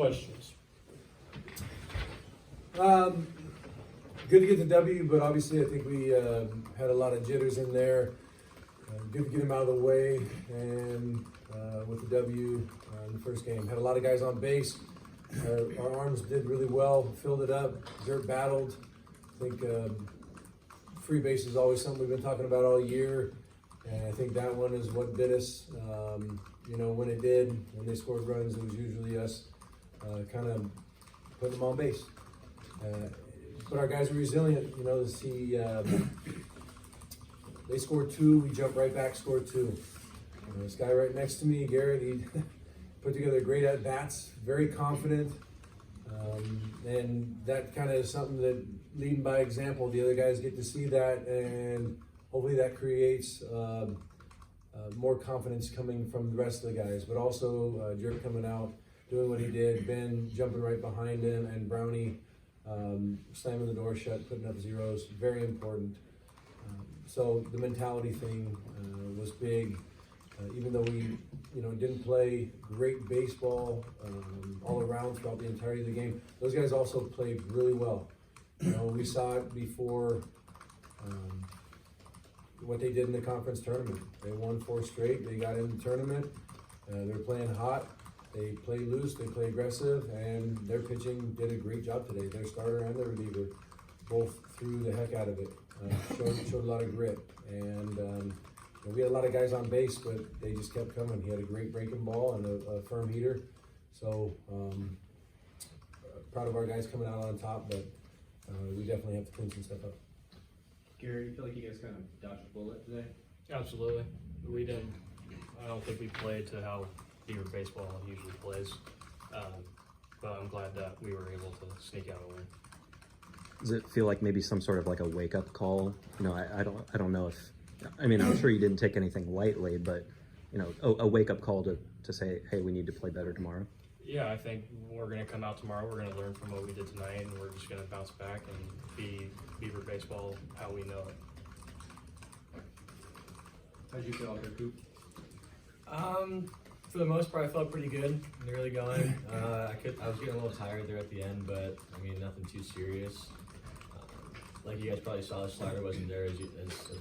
Questions? Good to get the W, but obviously I think we had a lot of jitters in there. Good to get them out of the way, and with the W in the first game. Had a lot of guys on base. Our arms did really well, filled it up. Dirt battled. I think free base is always something we've been talking about all year, and I think that one is what bit us. When it did, when they scored runs, it was usually us kind of putting them on base. But our guys were resilient, to see they scored 2, we jumped right back, scored 2. This guy right next to me, Garret, he put together great at-bats, very confident, and that kind of is something that, leading by example, the other guys get to see that, and hopefully that creates more confidence coming from the rest of the guys, but also Jerk coming out, doing what he did, Ben jumping right behind him, and Brownie slamming the door shut, putting up zeros, very important. So the mentality thing was big. Even though we, didn't play great baseball all around throughout the entirety of the game, those guys also played really well. We saw it before what they did in the conference tournament. They won 4 straight. They got in the tournament. They're playing hot. They play loose, they play aggressive, and their pitching did a great job today. Their starter and their reliever both threw the heck out of it. Showed a lot of grit. And we had a lot of guys on base, but they just kept coming. He had a great breaking ball and a firm heater. So proud of our guys coming out on top, but we definitely have to clean some stuff up. Gary, you feel like you guys kind of dodged a bullet today? Absolutely. We didn't. I don't think we played to how Beaver baseball usually plays, but I'm glad that we were able to sneak out a win. Does it feel like maybe some sort of like a wake-up call? I don't know if, I'm sure you didn't take anything lightly, but a wake-up call to say, hey, we need to play better tomorrow. Yeah, I think we're going to come out tomorrow. We're going to learn from what we did tonight, and we're just going to bounce back and be Beaver baseball how we know it. How'd you feel out there, Coop? For the most part, I felt pretty good in the early going. I was getting a little tired there at the end, but nothing too serious. Like you guys probably saw, the slider wasn't there as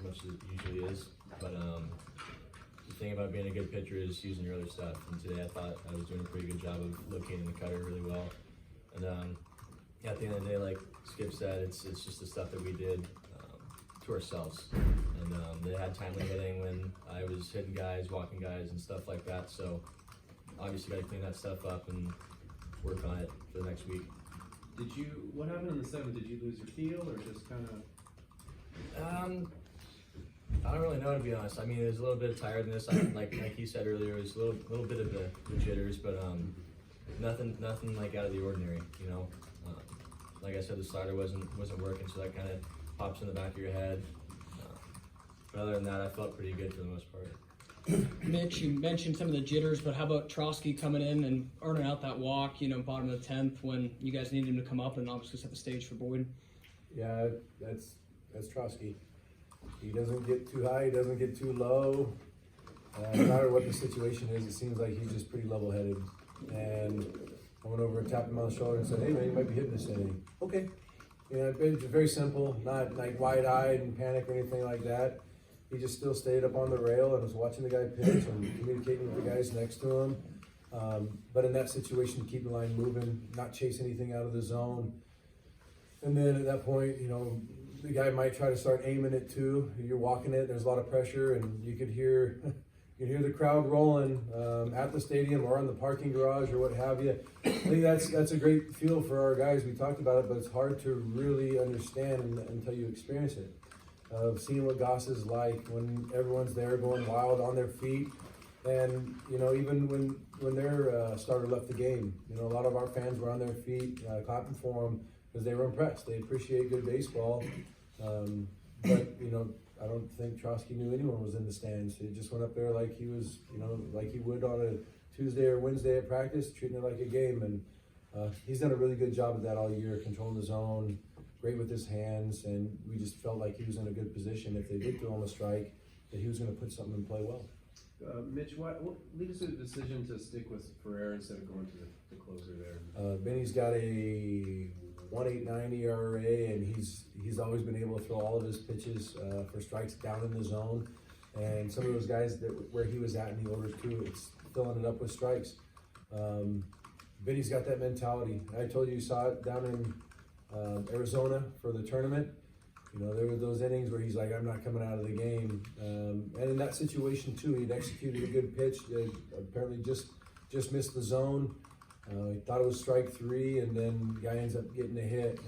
much as it usually is. But the thing about being a good pitcher is using your other stuff. And today I thought I was doing a pretty good job of locating the cutter really well. And at the end of the day, like Skip said, it's just the stuff that we did to ourselves. And they had timely hitting when I was hitting guys, walking guys, and stuff like that. So obviously got to clean that stuff up and work on it for the next week. What happened in the 7th? Did you lose your feel or just kind of? I don't really know, to be honest. There's a little bit of tiredness. Like he said earlier, it was a little bit of the jitters, but nothing like out of the ordinary. Like I said, the slider wasn't working, so that kind of pops in the back of your head. But other than that, I felt pretty good for the most part. Mitch, you mentioned some of the jitters, but how about Trotsky coming in and earning out that walk, bottom of the 10th when you guys needed him to come up and obviously set the stage for Boyd? Yeah, that's Trotsky. He doesn't get too high, he doesn't get too low. No matter what the situation is, it seems like he's just pretty level-headed. And I went over and tapped him on the shoulder and said, hey man, you might be hitting this inning. Okay. It's very simple, not like wide-eyed and panic or anything like that. He just still stayed up on the rail and was watching the guy pitch and communicating with the guys next to him. But in that situation, keep the line moving, not chase anything out of the zone. And then at that point, the guy might try to start aiming it too. You're walking it, there's a lot of pressure, and you could hear the crowd rolling at the stadium or in the parking garage or what have you. I think that's a great feel for our guys. We talked about it, but it's hard to really understand until you experience it. Of seeing what Goss is like when everyone's there going wild on their feet. And, even when their starter left the game, a lot of our fans were on their feet clapping for them because they were impressed. They appreciate good baseball. But, I don't think Trotsky knew anyone was in the stands. He just went up there like he was, like he would on a Tuesday or Wednesday at practice, treating it like a game. And he's done a really good job of that all year, controlling the zone, great with his hands, and we just felt like he was in a good position if they did throw him a strike, that he was going to put something in play well. Mitch, what lead us to the decision to stick with Ferrer instead of going to the closer there? Benny's got a 1.89 ERA, and he's always been able to throw all of his pitches for strikes down in the zone. And some of those guys where he was at in the order too, it's filling it up with strikes. Benny's got that mentality. I told you saw it down in Arizona for the tournament. You know, there were those innings where he's like, I'm not coming out of the game. And in that situation too, he'd executed a good pitch. Apparently just missed the zone. He thought it was strike 3, and then the guy ends up getting a hit,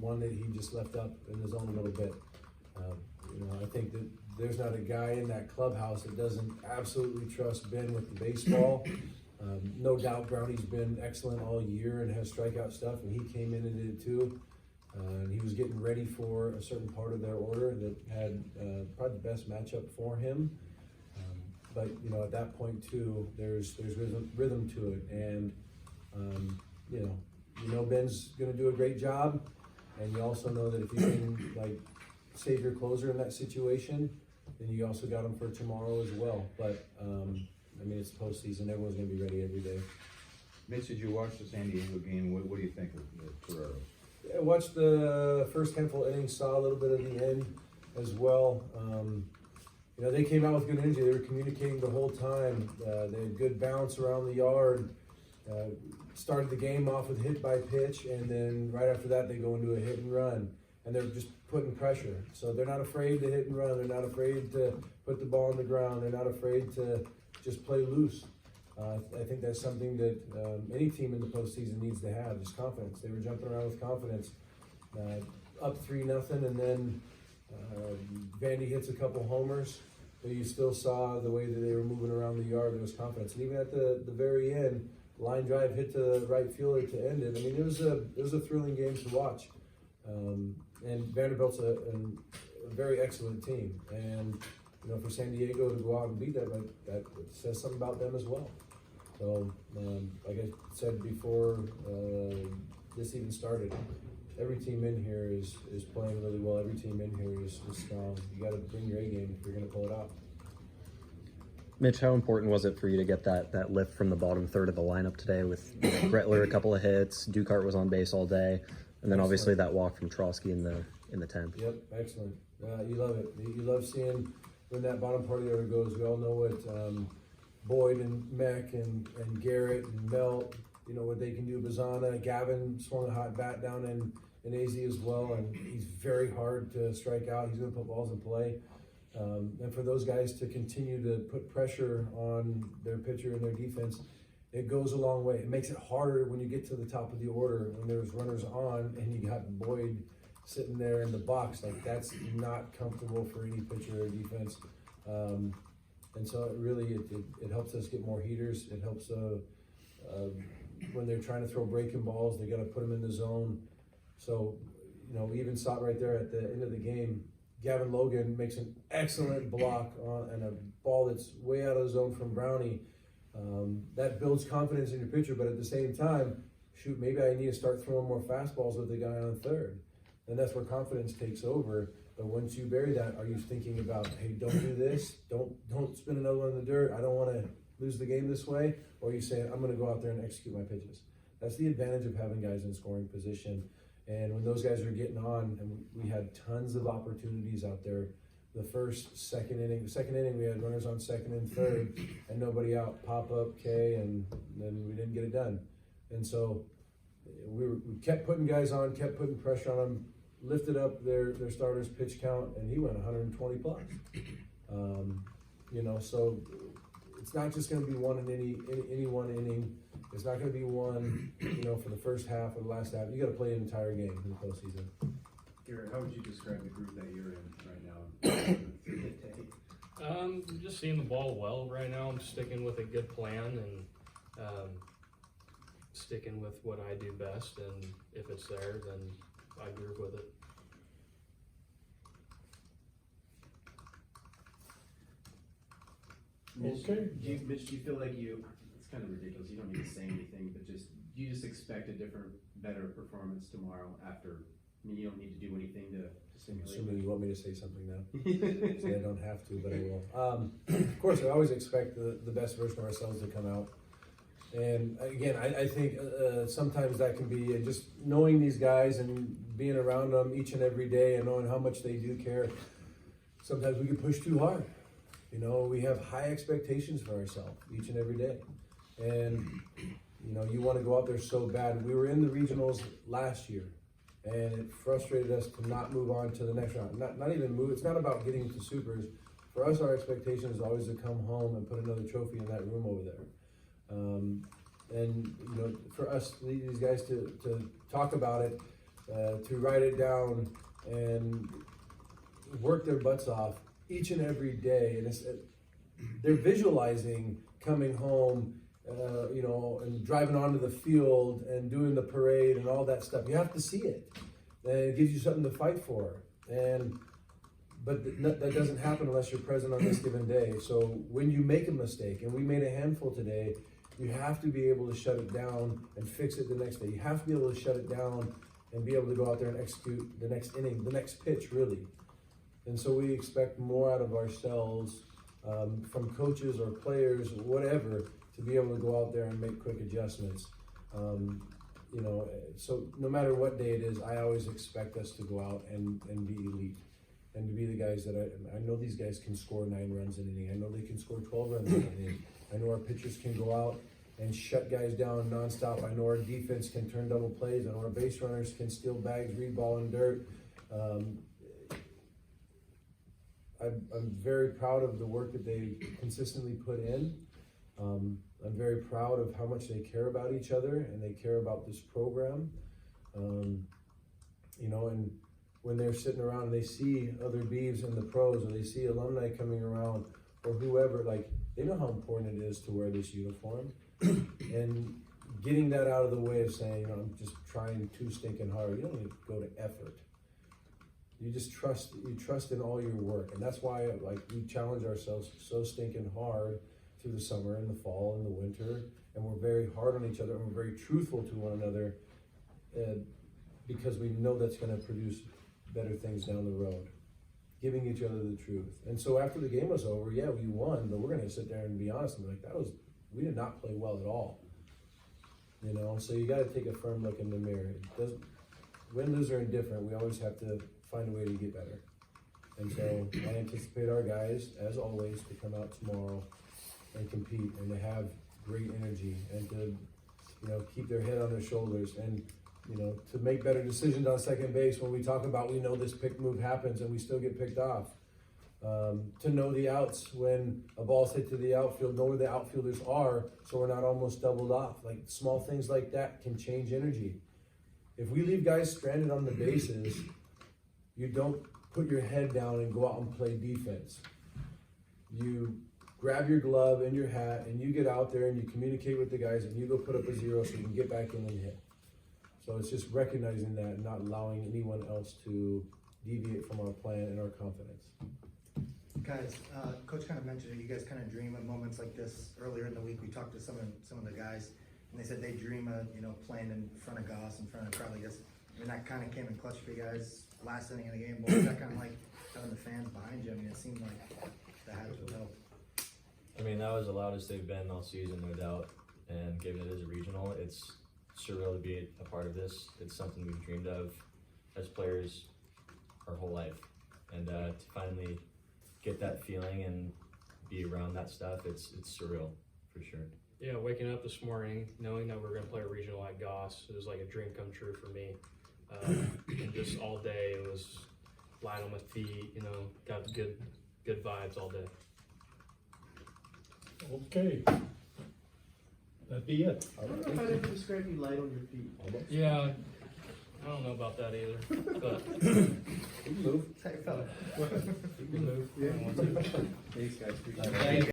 one that he just left up in the zone a little bit. You know, I think that there's not a guy in that clubhouse that doesn't absolutely trust Ben with the baseball. No doubt Brownie's been excellent all year and has strikeout stuff, and he came in and did it too. And he was getting ready for a certain part of their order that had probably the best matchup for him. But you know, at that point too, there's rhythm to it, and you know Ben's going to do a great job, and you also know that if you can like save your closer in that situation, then you also got him for tomorrow as well. But I mean, it's postseason; everyone's going to be ready every day. Mitch, did you watch the San Diego game? What do you think of Ferrero? I watched the first handful of innings, saw a little bit of the end as well. You know, they came out with good energy. They were communicating the whole time. They had good bounce around the yard. Started the game off with hit by pitch, and then right after that, they go into a hit and run. And they're just putting pressure. So they're not afraid to hit and run. They're not afraid to put the ball on the ground. They're not afraid to just play loose. I think that's something that any team in the postseason needs to have, just confidence. They were jumping around with confidence. Up 3-0, and then Vandy hits a couple homers, but you still saw the way that they were moving around the yard. There was confidence. And even at the very end, line drive hit to the right fielder to end it. I mean, it was a thrilling game to watch. And Vanderbilt's a very excellent team. And, you know, for San Diego to go out and beat that, that says something about them as well. So, like I said before this even started, every team in here is playing really well. Every team in here is strong. You got to bring your A game if you're going to pull it out. Mitch, how important was it for you to get that lift from the bottom third of the lineup today with Gretler a couple of hits, Dukart was on base all day, and then obviously that walk from Trotsky in the 10th? Yep, excellent. You love it. You love seeing when that bottom part of the order goes. We all know what Boyd and Meck and Garrett and Melt, you know, what they can do. Bazana, Gavin swung a hot bat down in AZ as well, and he's very hard to strike out. He's going to put balls in play. And for those guys to continue to put pressure on their pitcher and their defense, it goes a long way. It makes it harder when you get to the top of the order when there's runners on and you got Boyd sitting there in the box. Like, that's not comfortable for any pitcher or defense. And so it really helps us get more heaters. It helps when they're trying to throw breaking balls, they got to put them in the zone. So, you know, we even saw it right there at the end of the game. Gavin Logan makes an excellent block on a ball that's way out of the zone from Brownie. That builds confidence in your pitcher, but at the same time, shoot, maybe I need to start throwing more fastballs with the guy on third. And that's where confidence takes over. But once you bury that, are you thinking about, hey, don't do this, don't spin another one in the dirt, I don't want to lose the game this way? Or are you saying, I'm going to go out there and execute my pitches? That's the advantage of having guys in scoring position. And when those guys are getting on, and we had tons of opportunities out there. The second inning, we had runners on second and third, and nobody out. Pop up, K, and then we didn't get it done. And so we kept putting guys on, kept putting pressure on them, lifted up their starters' pitch count, and he went 120 plus. You know, so it's not just going to be one in any one inning. It's not going to be one, you know, for the first half or the last half. You got to play an entire game in the postseason. Garrett, how would you describe the group that you're in right now? Just seeing the ball well right now. I'm sticking with a good plan and sticking with what I do best. And if it's there, then I groove with it. Okay. Mitch, do you feel like it's kind of ridiculous, you don't need to say anything, but do you just expect a different, better performance tomorrow after I mean, you don't need to do anything to simulate. Assuming you want me to say something now. See, I don't have to, but I will. Of course, I always expect the best version of ourselves to come out. And again, I think sometimes that can be just knowing these guys and being around them each and every day and knowing how much they do care. Sometimes we can push too hard. You know, we have high expectations for ourselves each and every day. And, you know, you want to go out there so bad. We were in the regionals last year, and it frustrated us to not move on to the next round. Not even move. It's not about getting to supers. For us, our expectation is always to come home and put another trophy in that room over there. And, you know, for us, these guys to talk about it, to write it down and work their butts off each and every day. And they're visualizing coming home, you know, and driving onto the field and doing the parade and all that stuff. You have to see it. And it gives you something to fight for. But that doesn't happen unless you're present on this given day. So when you make a mistake, and we made a handful today, you have to be able to shut it down and fix it the next day. You have to be able to shut it down and be able to go out there and execute the next inning, the next pitch, really. And so we expect more out of ourselves, from coaches or players or whatever, to be able to go out there and make quick adjustments. You know, so no matter what day it is, I always expect us to go out and be elite. And to be the guys that I know these guys can score 9 runs in an inning. I know they can score 12 runs in an inning. I know our pitchers can go out and shut guys down nonstop. I know our defense can turn double plays. I know our base runners can steal bags, read ball in dirt. I'm very proud of the work that they consistently put in. I'm very proud of how much they care about each other and they care about this program. You know, and when they're sitting around and they see other Beavs in the pros, or they see alumni coming around, or whoever, like, they know how important it is to wear this uniform. And getting that out of the way of saying, you know, I'm just trying too stinking hard. You don't need to go to effort. You just trust in all your work. And that's why, like, we challenge ourselves so stinking hard through the summer and the fall and the winter. And we're very hard on each other, and we're very truthful to one another, because we know that's going to produce better things down the road. Giving each other the truth. And so after the game was over, yeah, we won, but we're going to sit there and be honest and be like, we did not play well at all. You know, so you got to take a firm look in the mirror. Win, lose, or indifferent, we always have to find a way to get better. And so I anticipate our guys, as always, to come out tomorrow and compete and to have great energy and to, you know, keep their head on their shoulders and, you know, to make better decisions on second base when we talk about, we know this pick move happens and we still get picked off. To know the outs when a ball's hit to the outfield, know where the outfielders are so we're not almost doubled off. Like, small things like that can change energy. If we leave guys stranded on the bases, you don't put your head down and go out and play defense. You grab your glove and your hat and you get out there and you communicate with the guys and you go put up a 0 so you can get back in and hit. So it's just recognizing that and not allowing anyone else to deviate from our plan and our confidence. Guys, Coach kind of mentioned it. You guys kind of dream of moments like this. Earlier in the week, we talked to some of the guys, and they said they dream of, you know, playing in front of Goss, in front of crowd. I guess, I mean, that kind of came in clutch for you guys last inning of the game. What was that kind of like, having the fans behind you? I mean, it seemed like that had to help. I mean, that was the loudest they've been all season, no doubt. And given it as a regional, it's surreal to be a part of this. It's something we've dreamed of as players our whole life. And to finally get that feeling and be around that stuff, it's surreal for sure. Yeah, waking up this morning, knowing that we're going to play a regional at Goss, it was like a dream come true for me. And just all day, it was light on my feet, you know, got good vibes all day. Okay. That'd be it. I don't know if I'd ever describe you light on your feet. Yeah, I don't know about that either, but Move. How you felt? we can move. Yeah. if we want to. Thanks, guys. Appreciate it.